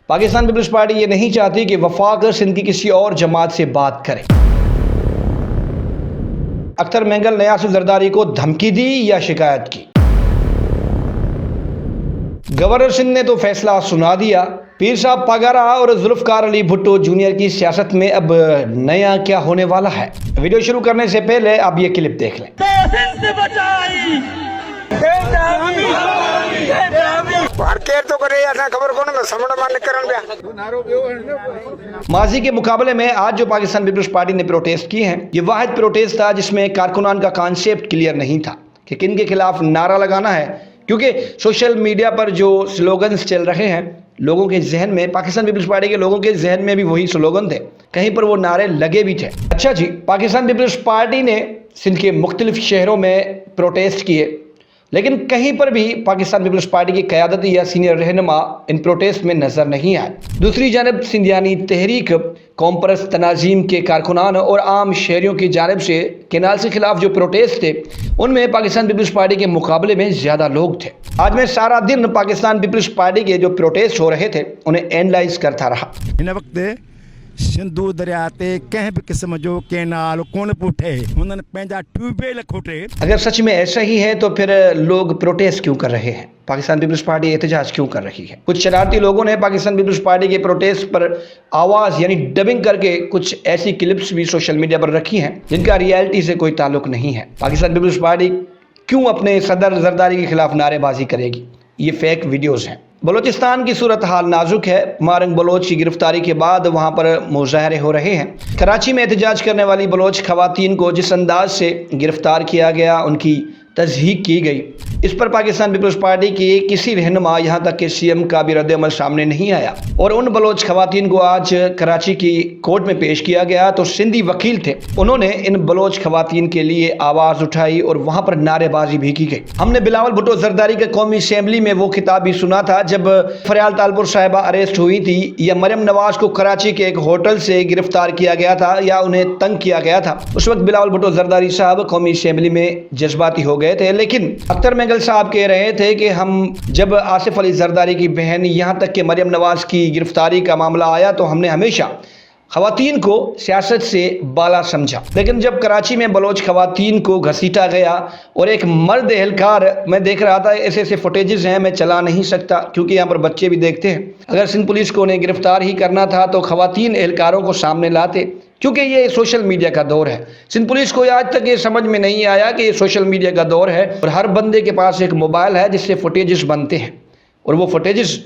Pakistan Peoples party یہ نہیں چاہتی کہ وفاق سندھ کی کسی اور جماعت سے بات کرے۔ اختر مینگل نے آصف زرداری کو دھمکی دی یا شکایت کی؟ گورنر سندھ نے تو فیصلہ سنا دیا۔ پیر صاحب پاگارا اور ذوالفقار علی بھٹو جونیئر کی سیاست میں اب نیا کیا ہونے والا ہے؟ ویڈیو شروع کرنے سے پہلے آپ یہ کلپ دیکھ لیں۔ ماضی کے مقابلے میں آج جو پاکستان پیپلز پارٹی نے پروٹیسٹ کی ہیں، یہ واحد پروٹیسٹ تھا جس میں کارکنان کا کانسیپٹ کلیئر نہیں تھا کہ کن کے خلاف نعرہ لگانا ہے، کیونکہ سوشل میڈیا پر جو سلوگنز چل رہے ہیں لوگوں کے ذہن میں، پاکستان پیپلز پارٹی کے لوگوں کے ذہن میں بھی وہی سلوگن تھے، کہیں پر وہ نعرے لگے بھی تھے۔ اچھا جی، پاکستان پیپلز پارٹی نے سندھ کے مختلف شہروں میں پروٹیسٹ کیے، لیکن کہیں پر بھی پاکستان پیپلز پارٹی کی قیادت یا سینئر رہنما ان پروٹیسٹ میں نظر نہیں آئے۔ دوسری جانب سندھیانی تحریک، قوم پرست تناظیم کے کارکنان اور عام شہریوں کی جانب سے کینال کے خلاف جو پروٹیسٹ تھے، ان میں پاکستان پیپلز پارٹی کے مقابلے میں زیادہ لوگ تھے۔ آج میں سارا دن پاکستان پیپلز پارٹی کے جو پروٹیسٹ ہو رہے تھے انہیں اینالائز کرتا رہا۔ ان وقت سندھو دریا تے کہیں بھی قسم جو کینال کون پوٹھے انہوں نے پنجا ٹیوب ویل کھوٹے۔ اگر سچ میں ایسا ہی ہے تو پھر لوگ پروٹیسٹ کیوں کر رہے ہیں؟ پاکستان پیپلز پارٹی احتجاج کیوں کر رہی ہے؟ کچھ شرارتی لوگوں نے پاکستان پیپلز پارٹی کے پروٹیسٹ پر آواز یعنی ڈبنگ کر کے کچھ ایسی کلپس بھی سوشل میڈیا پر رکھی ہیں جن کا ریالٹی سے کوئی تعلق نہیں ہے۔ پاکستان پیپلز پارٹی کیوں اپنے صدر زرداری کے خلاف نعرے بازی کرے گی؟ یہ فیک ویڈیوز ہیں۔ بلوچستان کی صورتحال نازک ہے۔ مارنگ بلوچ کی گرفتاری کے بعد وہاں پر مظاہرے ہو رہے ہیں۔ کراچی میں احتجاج کرنے والی بلوچ خواتین کو جس انداز سے گرفتار کیا گیا، ان کی تضحیک کی گئی، اس پر پاکستان پیپلز پارٹی کی کسی رہنما یہاں تک کہ سی ایم کا بھی رد عمل سامنے نہیں آیا، اور ان بلوچ خواتین کو آج کراچی کی کورٹ میں پیش کیا گیا تو سندھی وکیل تھے، انہوں نے ان بلوچ خواتین کے لیے آواز اٹھائی اور وہاں پر نعرے بازی بھی کی گئی۔ ہم نے بلاول بھٹو زرداری کے قومی اسمبلی میں وہ خطاب بھی سنا تھا جب فریال تالپور صاحبہ اریسٹ ہوئی تھی، یا مریم نواز کو کراچی کے ایک ہوٹل سے گرفتار کیا گیا تھا یا انہیں تنگ کیا گیا تھا۔ اس وقت بلاول بھٹو زرداری صاحب قومی اسمبلی میں جذباتی ہو گئے تھے، لیکن اختر مینگل صاحب کہہ رہے تھے کہ ہم جب آصف علی زرداری کی بہن یہاں تک کہ مریم نواز کی گرفتاری کا معاملہ آیا تو ہم نے ہمیشہ خواتین کو سیاست سے بالا سمجھا، لیکن جب کراچی میں بلوچ خواتین کو گھسیٹا گیا اور ایک مرد اہلکار، میں دیکھ رہا تھا ایسے ایسے فوٹیجز ہیں، میں چلا نہیں سکتا کیونکہ یہاں پر بچے بھی دیکھتے ہیں، اگر سندھ پولیس کو انہیں گرفتار ہی کرنا تھا تو خواتین اہلکاروں کو سامنے لاتے، کیونکہ یہ سوشل میڈیا کا دور ہے۔ سندھ پولیس کو آج تک یہ سمجھ میں نہیں آیا کہ یہ سوشل میڈیا کا دور ہے اور ہر بندے کے پاس ایک موبائل ہے جس سے فوٹیجز بنتے ہیں، اور وہ فوٹیجز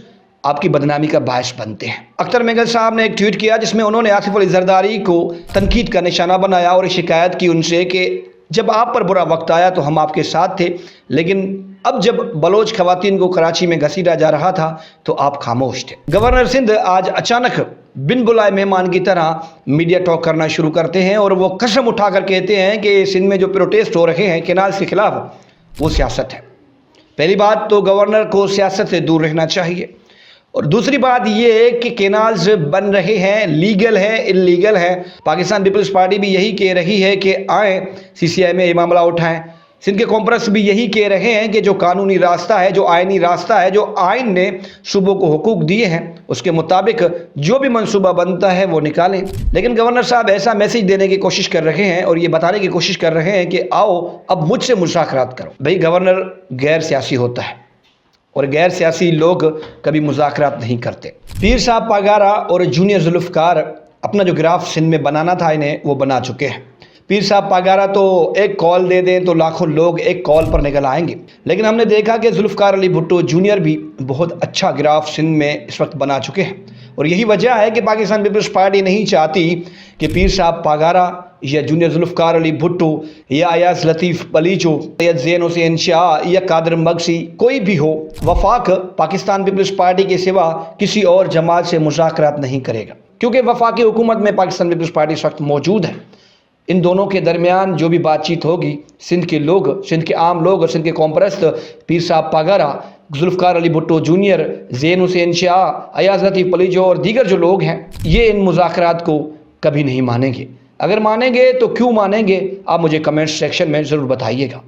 آپ کی بدنامی کا باعث بنتے ہیں۔ اختر مینگل صاحب نے ایک ٹویٹ کیا جس میں انہوں نے آصف علی زرداری کو تنقید کا نشانہ بنایا اور شکایت کی ان سے کہ جب آپ پر برا وقت آیا تو ہم آپ کے ساتھ تھے، لیکن اب جب بلوچ خواتین کو کراچی میں گھسیٹا جا رہا تھا تو آپ خاموش تھے۔ گورنر سندھ آج اچانک بن بلائے مہمان کی طرح میڈیا ٹاک کرنا شروع کرتے ہیں اور وہ قسم اٹھا کر کہتے ہیں کہ سندھ میں جو پروٹیسٹ ہو رہے ہیں کینال کے خلاف، وہ سیاست ہے۔ پہلی بات تو گورنر کو سیاست سے دور رہنا چاہیے، اور دوسری بات یہ ہے کہ کینالز بن رہے ہیں، لیگل ہے انلیگل ہے۔ پاکستان پیپلز پارٹی بھی یہی کہہ رہی ہے کہ آئیں سی سی آئی میں یہ معاملہ اٹھائیں۔ سندھ کے کانفرنس بھی یہی کہہ رہے ہیں کہ جو قانونی راستہ ہے، جو آئینی راستہ ہے، جو آئین نے صوبوں کو حقوق دیے ہیں، اس کے مطابق جو بھی منصوبہ بنتا ہے وہ نکالیں۔ لیکن گورنر صاحب ایسا میسیج دینے کی کوشش کر رہے ہیں اور یہ بتانے کی کوشش کر رہے ہیں کہ آؤ اب مجھ سے مذاکرات کرو۔ بھئی گورنر غیر سیاسی ہوتا ہے اور غیر سیاسی لوگ کبھی مذاکرات نہیں کرتے۔ پیر صاحب پاگارا اور جونیئر ذوالفقار اپنا جو گراف سندھ میں بنانا تھا انہیں وہ بنا چکے ہیں۔ پیر صاحب پاگارا تو ایک کال دے دیں تو لاکھوں لوگ ایک کال پر نکل آئیں گے، لیکن ہم نے دیکھا کہ ذوالفقار علی بھٹو جونیئر بھی بہت اچھا گراف سندھ میں اس وقت بنا چکے ہیں، اور یہی وجہ ہے کہ پاکستان پیپلز پارٹی نہیں چاہتی کہ پیر صاحب پاگارا یا جونیئر ذوالفقار علی بھٹو یا ایاز لطیف پلیچو یا زین حسین شاہ یا قادر مگسی کوئی بھی ہو، وفاق پاکستان پیپلز پارٹی کے سوا کسی اور جماعت سے مذاکرات نہیں کرے گا، کیونکہ وفاقی حکومت میں پاکستان پیپلز پارٹی اس وقت موجود ہے۔ ان دونوں کے درمیان جو بھی بات چیت ہوگی، سندھ کے لوگ، سندھ کے عام لوگ اور سندھ کے قوم پرست پیر صاحب پاگارا، ذوالفقار علی بھٹو جونیئر، زین حسین شاہ، ایاز لطیف پلیچو اور دیگر جو لوگ ہیں، یہ ان مذاکرات کو کبھی نہیں مانیں گے۔ اگر مانیں گے تو کیوں مانیں گے، آپ مجھے کمنٹ سیکشن میں ضرور بتائیے گا۔